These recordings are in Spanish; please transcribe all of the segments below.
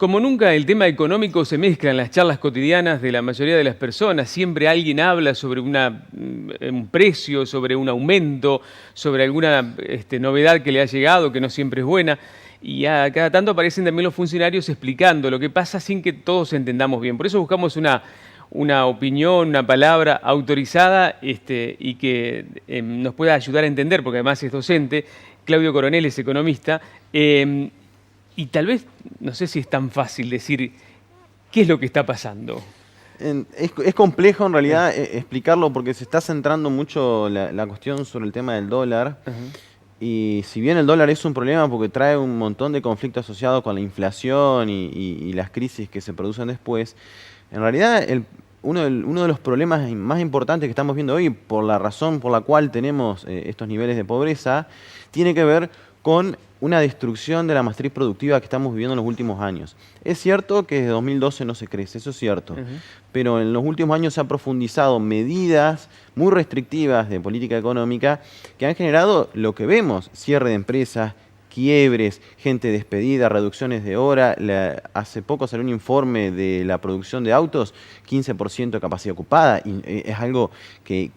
Como nunca, el tema económico se mezcla en las charlas cotidianas de la mayoría de las personas. Siempre alguien habla sobre un precio, sobre un aumento, sobre alguna novedad que le ha llegado, que no siempre es buena. Y a cada tanto aparecen también los funcionarios explicando lo que pasa sin que todos entendamos bien. Por eso buscamos una opinión, una palabra autorizada y que nos pueda ayudar a entender, porque además es docente. Claudio Coronel es economista. Y tal vez, no sé si es tan fácil decir qué es lo que está pasando. Es complejo en realidad explicarlo porque se está centrando mucho la cuestión sobre el tema del dólar. Y si bien el dólar es un problema porque trae un montón de conflictos asociados con la inflación y las crisis que se producen después, en realidad uno de los problemas más importantes que estamos viendo hoy, por la razón por la cual tenemos estos niveles de pobreza, tiene que ver con una destrucción de la matriz productiva que estamos viviendo en los últimos años. Es cierto que desde 2012 no se crece, eso es cierto, pero en los últimos años se han profundizado medidas muy restrictivas de política económica que han generado lo que vemos: cierre de empresas, quiebres, gente despedida, reducciones de hora. Hace poco salió un informe de la producción de autos, 15% de capacidad ocupada, y es algo que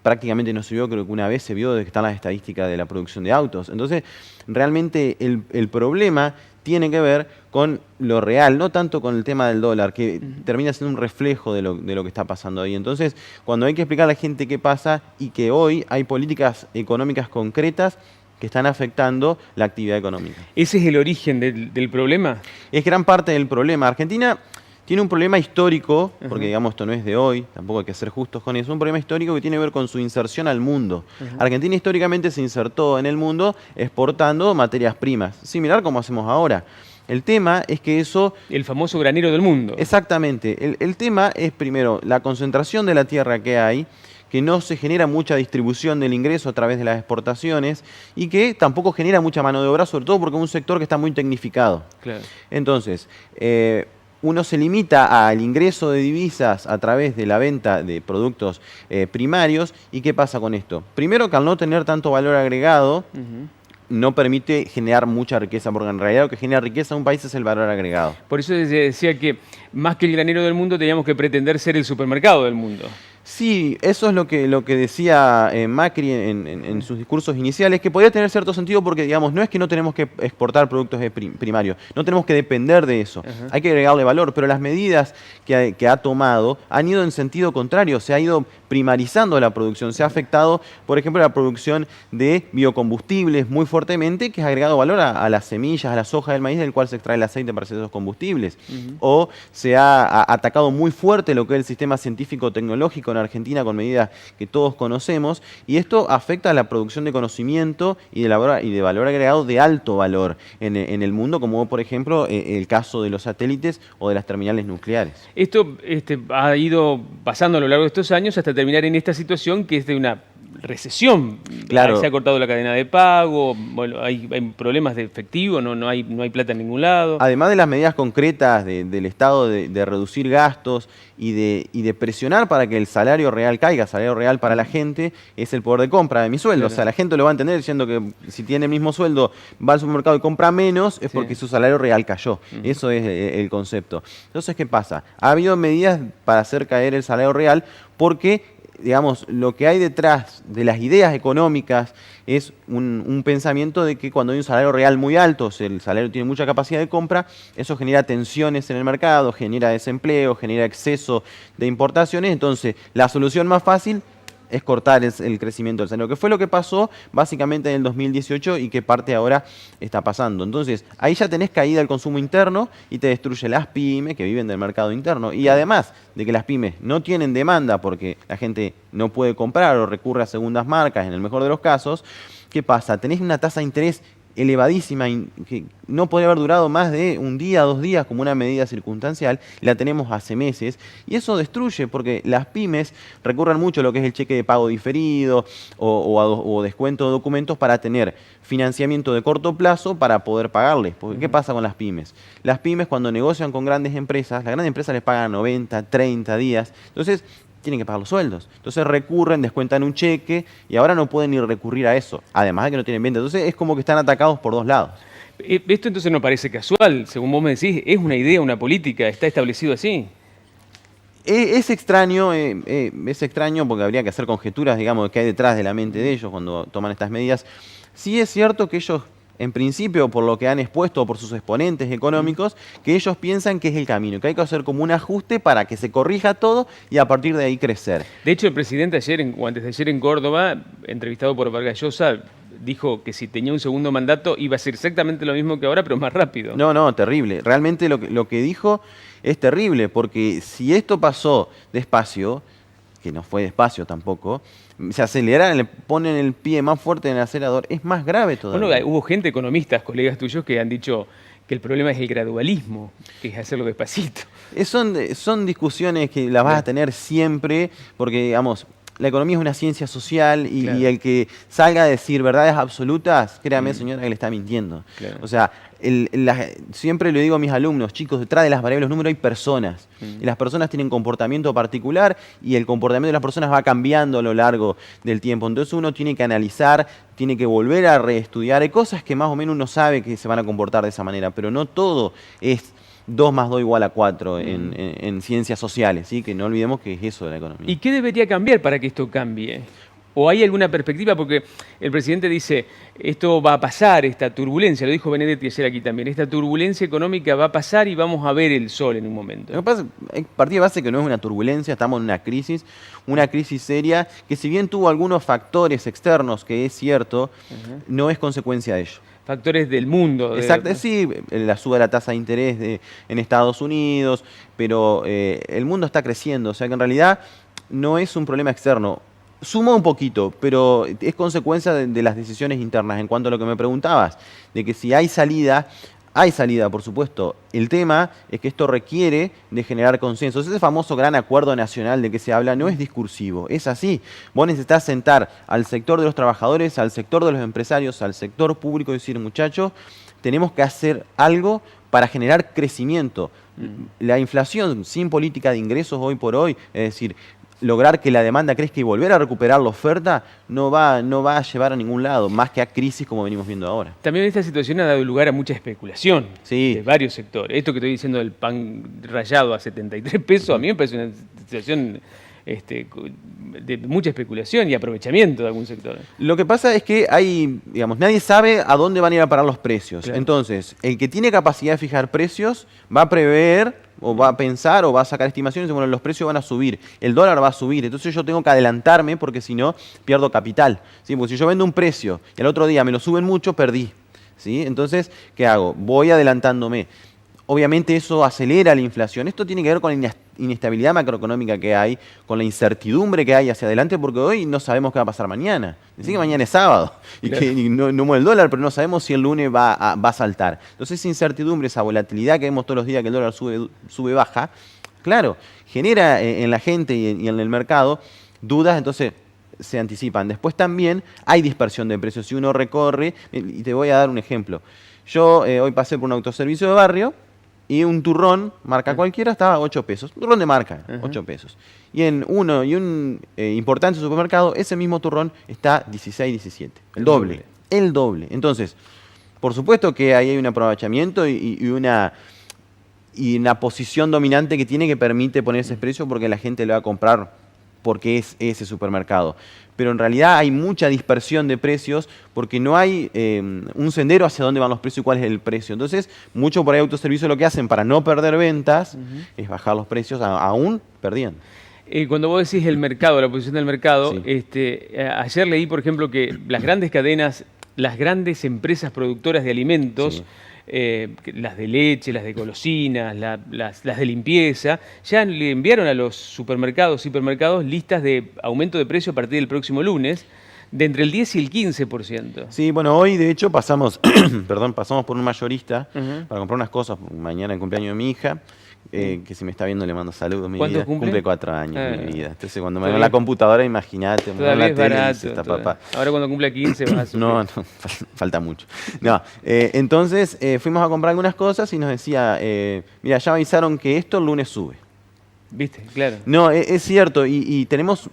prácticamente no se vio, creo que una vez se vio desde que están las estadísticas de la producción de autos. Entonces, realmente el problema tiene que ver con lo real, no tanto con el tema del dólar, que termina siendo un reflejo de lo que está pasando ahí. Entonces, cuando hay que explicar a la gente qué pasa y que hoy hay políticas económicas concretas que están afectando la actividad económica. ¿Ese es el origen del problema? Es gran parte del problema. Argentina tiene un problema histórico, porque digamos esto no es de hoy, tampoco hay que ser justos con eso, un problema histórico que tiene que ver con su inserción al mundo. Argentina históricamente se insertó en el mundo exportando materias primas, similar como hacemos ahora. El tema es que eso... El famoso granero del mundo. Exactamente. El tema es, primero, la concentración de la tierra que hay, que no se genera mucha distribución del ingreso a través de las exportaciones y que tampoco genera mucha mano de obra, sobre todo porque es un sector que está muy tecnificado. Claro. Entonces, uno se limita al ingreso de divisas a través de la venta de productos primarios. ¿Y qué pasa con esto? Primero, que al no tener tanto valor agregado, no permite generar mucha riqueza, porque en realidad lo que genera riqueza en un país es el valor agregado. Por eso decía que más que el granero del mundo teníamos que pretender ser el supermercado del mundo. Sí, eso es lo que decía Macri en sus discursos iniciales, que podía tener cierto sentido porque, digamos, no es que no tenemos que exportar productos primarios, no tenemos que depender de eso, hay que agregarle valor, pero las medidas que ha tomado han ido en sentido contrario, se ha ido primarizando la producción, se ha afectado, por ejemplo, la producción de biocombustibles muy fuertemente, que ha agregado valor a las semillas, a la soja del maíz, del cual se extrae el aceite para hacer esos combustibles. O se ha atacado muy fuerte lo que es el sistema científico-tecnológico en Argentina con medidas que todos conocemos, y esto afecta a la producción de conocimiento y de valor agregado de alto valor en el mundo, como por ejemplo el caso de los satélites o de las terminales nucleares. Esto ha ido pasando a lo largo de estos años hasta terminar en esta situación que es de una recesión. Claro. Se ha cortado la cadena de pago, bueno, hay problemas de efectivo, no hay plata en ningún lado. Además de las medidas concretas del Estado de reducir gastos y de presionar para que el salario real caiga, salario real para la gente es el poder de compra de mi sueldo. Claro. O sea, la gente lo va a entender diciendo que si tiene el mismo sueldo, va al supermercado y compra menos, es porque su salario real cayó. Eso es el concepto. Entonces, ¿qué pasa? Ha habido medidas para hacer caer el salario real porque, digamos, lo que hay detrás de las ideas económicas es un pensamiento de que cuando hay un salario real muy alto, o sea, el salario tiene mucha capacidad de compra, eso genera tensiones en el mercado, genera desempleo, genera exceso de importaciones. Entonces, la solución más fácil es cortar el crecimiento del salario, que fue lo que pasó básicamente en el 2018 y que parte ahora está pasando. Entonces, ahí ya tenés caída del consumo interno y te destruye las pymes que viven del mercado interno. Y además de que las pymes no tienen demanda porque la gente no puede comprar o recurre a segundas marcas en el mejor de los casos, ¿qué pasa? Tenés una tasa de interés elevadísima que no podría haber durado más de un día, 2 días como una medida circunstancial, la tenemos hace meses, y eso destruye porque las pymes recurren mucho a lo que es el cheque de pago diferido o descuento de documentos para tener financiamiento de corto plazo para poder pagarles. Porque ¿qué pasa con las pymes? Las pymes, cuando negocian con grandes empresas, las grandes empresas les pagan 90, 30 días, entonces tienen que pagar los sueldos. Entonces recurren, descuentan un cheque y ahora no pueden ni recurrir a eso, además de que no tienen venta. Entonces es como que están atacados por dos lados. Esto entonces no parece casual, según vos me decís, es una idea, una política, está establecido así. Es extraño porque habría que hacer conjeturas, digamos, que hay detrás de la mente de ellos cuando toman estas medidas. Sí es cierto que ellos, en principio, por lo que han expuesto, por sus exponentes económicos, que ellos piensan que es el camino, que hay que hacer como un ajuste para que se corrija todo y a partir de ahí crecer. De hecho, el presidente ayer, o antes de ayer en Córdoba, entrevistado por Vargas Llosa, dijo que si tenía un segundo mandato iba a ser exactamente lo mismo que ahora, pero más rápido. No, terrible. Realmente lo que dijo es terrible, porque si esto pasó despacio, que no fue despacio tampoco, se aceleran, le ponen el pie más fuerte en el acelerador, es más grave todavía. Bueno, hubo gente, economistas, colegas tuyos, que han dicho que el problema es el gradualismo, que es hacerlo despacito. Son discusiones que las vas a tener siempre, porque, digamos, la economía es una ciencia social y, Claro. y el que salga a decir verdades absolutas, créame, señora, que le está mintiendo. Claro. O sea, siempre le digo a mis alumnos, chicos, detrás de las variables de los números hay personas. Y las personas tienen comportamiento particular y el comportamiento de las personas va cambiando a lo largo del tiempo. Entonces uno tiene que analizar, tiene que volver a reestudiar. Hay cosas que más o menos uno sabe que se van a comportar de esa manera, pero no todo es 2 más 2 igual a 4 en ciencias sociales, ¿sí? Que no olvidemos que es eso de la economía. ¿Y qué debería cambiar para que esto cambie? ¿O hay alguna perspectiva? Porque el presidente dice, esto va a pasar, esta turbulencia, lo dijo Benedetti ayer aquí también, esta turbulencia económica va a pasar y vamos a ver el sol en un momento. Lo que pasa es, partida de base que no es una turbulencia, estamos en una crisis seria, que si bien tuvo algunos factores externos, que es cierto, no es consecuencia de ello. Factores del mundo. Exacto, sí, la suba de la tasa de interés en Estados Unidos, pero el mundo está creciendo, o sea que en realidad no es un problema externo. Suma un poquito, pero es consecuencia de las decisiones internas. En cuanto a lo que me preguntabas, de que si hay salida, por supuesto. El tema es que esto requiere de generar consensos. Ese famoso gran acuerdo nacional de que se habla no es discursivo, es así. Vos necesitás sentar al sector de los trabajadores, al sector de los empresarios, al sector público y decir, muchachos, tenemos que hacer algo para generar crecimiento. La inflación sin política de ingresos hoy por hoy, es decir, lograr que la demanda crezca y volver a recuperar la oferta no va a llevar a ningún lado, más que a crisis como venimos viendo ahora. También esta situación ha dado lugar a mucha especulación Sí. de varios sectores. Esto que estoy diciendo del pan rallado a 73 pesos, a mí me parece una situación de mucha especulación y aprovechamiento de algún sector. Lo que pasa es que nadie sabe a dónde van a ir a parar los precios. Claro. Entonces, el que tiene capacidad de fijar precios va a prever o va a pensar o va a sacar estimaciones de, bueno, los precios van a subir, el dólar va a subir, entonces yo tengo que adelantarme porque si no pierdo capital. ¿Sí? Porque si yo vendo un precio y al otro día me lo suben mucho, perdí. ¿Sí? Entonces, ¿qué hago? Voy adelantándome. Obviamente eso acelera la inflación. Esto tiene que ver con la inestabilidad macroeconómica que hay, con la incertidumbre que hay hacia adelante, porque hoy no sabemos qué va a pasar mañana. Dicen que mañana es sábado y Claro. que no mueve el dólar, pero no sabemos si el lunes va a saltar. Entonces esa incertidumbre, esa volatilidad que vemos todos los días que el dólar sube, baja, claro, genera en la gente y en el mercado dudas, entonces se anticipan. Después también hay dispersión de precios. Si uno recorre, y te voy a dar un ejemplo. Yo hoy pasé por un autoservicio de barrio y un turrón, marca cualquiera, estaba a 8 pesos. Un turrón de marca, 8 pesos. Y en un importante supermercado, ese mismo turrón está 16, 17. El doble. El doble. Entonces, por supuesto que ahí hay un aprovechamiento y una posición dominante que tiene que permite poner ese precio porque la gente lo va a comprar porque es ese supermercado. Pero en realidad hay mucha dispersión de precios porque no hay un sendero hacia dónde van los precios y cuál es el precio. Entonces, mucho por ahí autoservicio lo que hacen para no perder ventas es bajar los precios aún perdiendo. Cuando vos decís el mercado, la posición del mercado, Sí. ayer leí, por ejemplo, que las grandes cadenas, las grandes empresas productoras de alimentos, Sí. Las de leche, las de golosinas, las de limpieza, ya le enviaron a los supermercados, hipermercados, listas de aumento de precio a partir del próximo lunes, de entre el 10 y el 15%. Sí, bueno, hoy de hecho pasamos por un mayorista para comprar unas cosas, mañana el cumpleaños de mi hija, que si me está viendo le mando saludos, mi ¿Cuántos vida. cumple? 4 años, mi vida. Entonces cuando me veo en Todavía- la computadora, imagínate, me veo en Todavía la es tele y barato. dice, está todavía. papá. Ahora cuando cumpla 15 vas a subir. No, falta mucho. No, entonces fuimos a comprar algunas cosas y nos decía, mira, ya avisaron que esto el lunes sube. ¿Viste? Claro. No, es cierto, y tenemos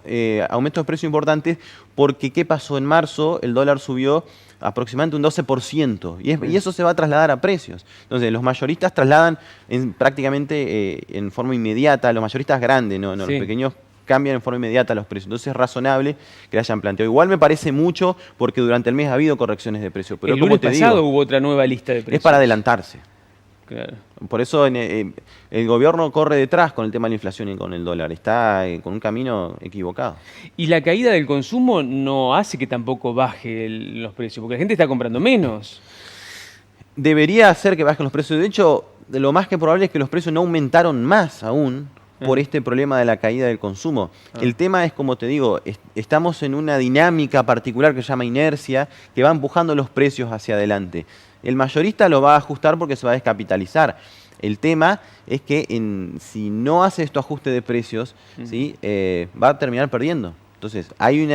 aumentos de precios importantes porque ¿qué pasó en marzo? El dólar subió aproximadamente un 12%, y eso se va a trasladar a precios. Entonces, los mayoristas trasladan prácticamente en forma inmediata, los mayoristas grandes, no, los pequeños cambian en forma inmediata los precios. Entonces es razonable que le hayan planteado. Igual me parece mucho porque durante el mes ha habido correcciones de precios. Pero el lunes pasado hubo otra nueva lista de precios. Es para adelantarse. Claro. Por eso el gobierno corre detrás con el tema de la inflación y con el dólar. Está con un camino equivocado. Y la caída del consumo no hace que tampoco baje los precios, porque la gente está comprando menos. Debería hacer que bajen los precios. De hecho, lo más que probable es que los precios no aumentaron más aún por este problema de la caída del consumo. El tema es, como te digo, estamos en una dinámica particular que se llama inercia, que va empujando los precios hacia adelante. El mayorista lo va a ajustar porque se va a descapitalizar. El tema es que si no hace estos ajustes de precios, ¿sí? Va a terminar perdiendo. Entonces, hay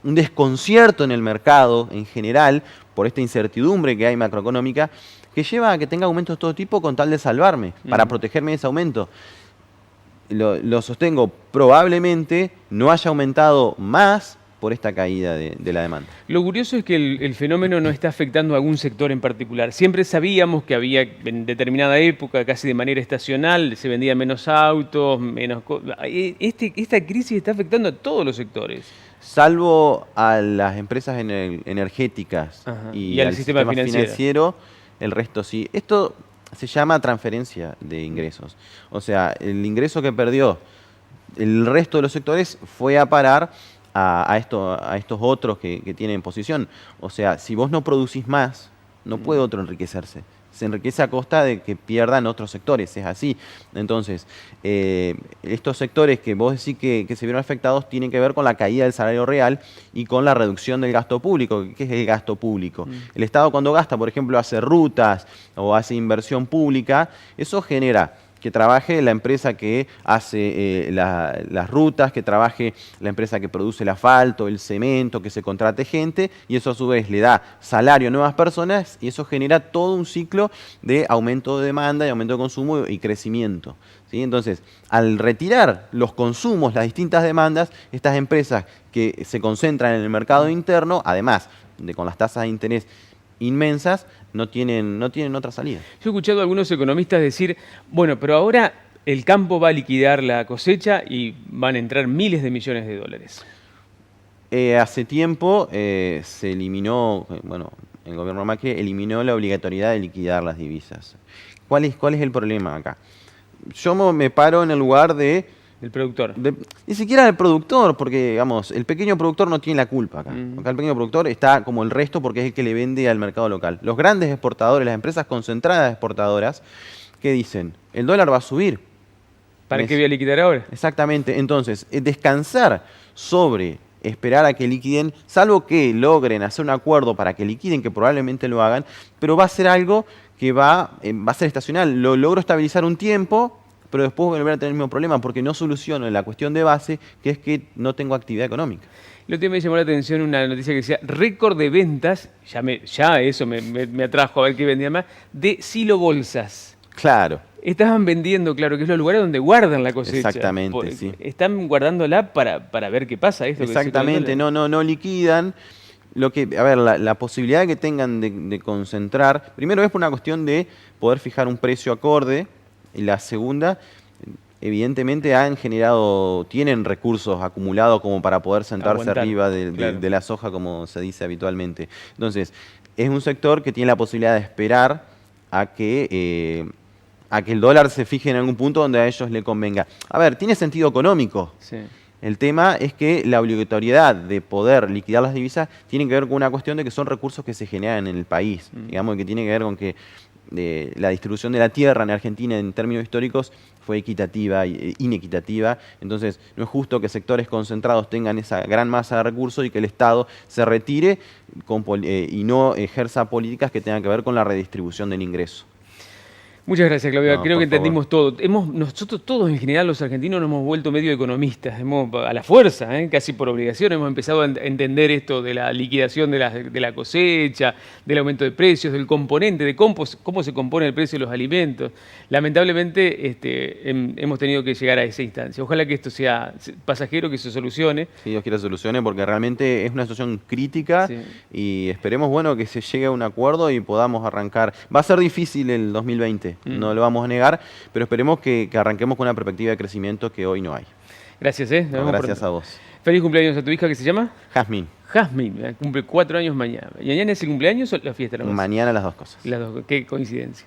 un desconcierto en el mercado en general por esta incertidumbre que hay macroeconómica que lleva a que tenga aumentos de todo tipo con tal de salvarme, para protegerme de ese aumento. Lo sostengo, probablemente no haya aumentado más por esta caída de la demanda. Lo curioso es que el fenómeno no está afectando a algún sector en particular. Siempre sabíamos que había en determinada época, casi de manera estacional, se vendían menos autos, menos cosas. Esta crisis está afectando a todos los sectores. Salvo a las empresas energéticas y al sistema financiero, el resto sí. Esto se llama transferencia de ingresos. O sea, el ingreso que perdió el resto de los sectores fue a parar a estos otros que tienen posición. O sea, si vos no producís más, no puede otro enriquecerse. Se enriquece a costa de que pierdan otros sectores, es así. Entonces, estos sectores que vos decís que se vieron afectados tienen que ver con la caída del salario real y con la reducción del gasto público. ¿Qué es el gasto público? El Estado cuando gasta, por ejemplo, hace rutas o hace inversión pública, eso genera que trabaje la empresa que hace las rutas, que trabaje la empresa que produce el asfalto, el cemento, que se contrate gente, y eso a su vez le da salario a nuevas personas, y eso genera todo un ciclo de aumento de demanda, y aumento de consumo y crecimiento. ¿Sí? Entonces, al retirar los consumos, las distintas demandas, estas empresas que se concentran en el mercado interno, además de con las tasas de interés inmensas, no tienen otra salida. Yo he escuchado a algunos economistas decir, bueno, pero ahora el campo va a liquidar la cosecha y van a entrar miles de millones de dólares. Hace tiempo se eliminó, bueno, el gobierno Macri eliminó la obligatoriedad de liquidar las divisas. ¿Cuál es el problema acá? Yo me paro en el lugar el productor. Ni siquiera el productor, porque digamos, el pequeño productor no tiene la culpa acá. Acá el pequeño productor está como el resto porque es el que le vende al mercado local. Los grandes exportadores, las empresas concentradas exportadoras, ¿qué dicen? El dólar va a subir. ¿Para qué voy a liquidar ahora? Exactamente. Entonces, descansar sobre esperar a que liquiden, salvo que logren hacer un acuerdo para que liquiden, que probablemente lo hagan, pero va a ser algo que va a ser estacional. Lo logro estabilizar un tiempo, pero después voy a volver a tener el mismo problema porque no soluciono la cuestión de base, que es que no tengo actividad económica. El otro día me llamó la atención una noticia que decía récord de ventas, ya eso me atrajo a ver qué vendía más, de silobolsas. Claro. Estaban vendiendo, claro, que es los lugares donde guardan la cosecha. Exactamente, sí. Están guardándola para ver qué pasa. Exactamente, no liquidan. La posibilidad que tengan de concentrar, primero es por una cuestión de poder fijar un precio acorde, y la segunda, evidentemente tienen recursos acumulados como para poder sentarse arriba de la soja, como se dice habitualmente. Entonces, es un sector que tiene la posibilidad de esperar a que el dólar se fije en algún punto donde a ellos le convenga. A ver, tiene sentido económico. Sí. El tema es que la obligatoriedad de poder liquidar las divisas tiene que ver con una cuestión de que son recursos que se generan en el país. Digamos que tiene que ver con que la distribución de la tierra en Argentina en términos históricos fue equitativa e inequitativa. Entonces, no es justo que sectores concentrados tengan esa gran masa de recursos y que el Estado se retire y no ejerza políticas que tengan que ver con la redistribución del ingreso. Muchas gracias, Claudia. No, Creo que por favor. entendimos todo. Nosotros todos en general, los argentinos, nos hemos vuelto medio economistas. A la fuerza, casi por obligación, hemos empezado a entender esto de la liquidación de la cosecha, del aumento de precios, del componente, de cómo se compone el precio de los alimentos. Lamentablemente hemos tenido que llegar a esa instancia. Ojalá que esto sea pasajero, que se solucione. Si Dios quiera solucione, porque realmente es una situación crítica Sí. y esperemos, bueno, que se llegue a un acuerdo y podamos arrancar. Va a ser difícil el 2020, no lo vamos a negar, pero esperemos que arranquemos con una perspectiva de crecimiento que hoy no hay. Gracias, Nos No, vemos gracias pronto. a vos. Feliz cumpleaños a tu hija, que se llama Jazmín, Jazmín. Cumple 4 años mañana. ¿Y mañana es el cumpleaños o la fiesta? mañana las dos cosas. Las dos, qué coincidencia.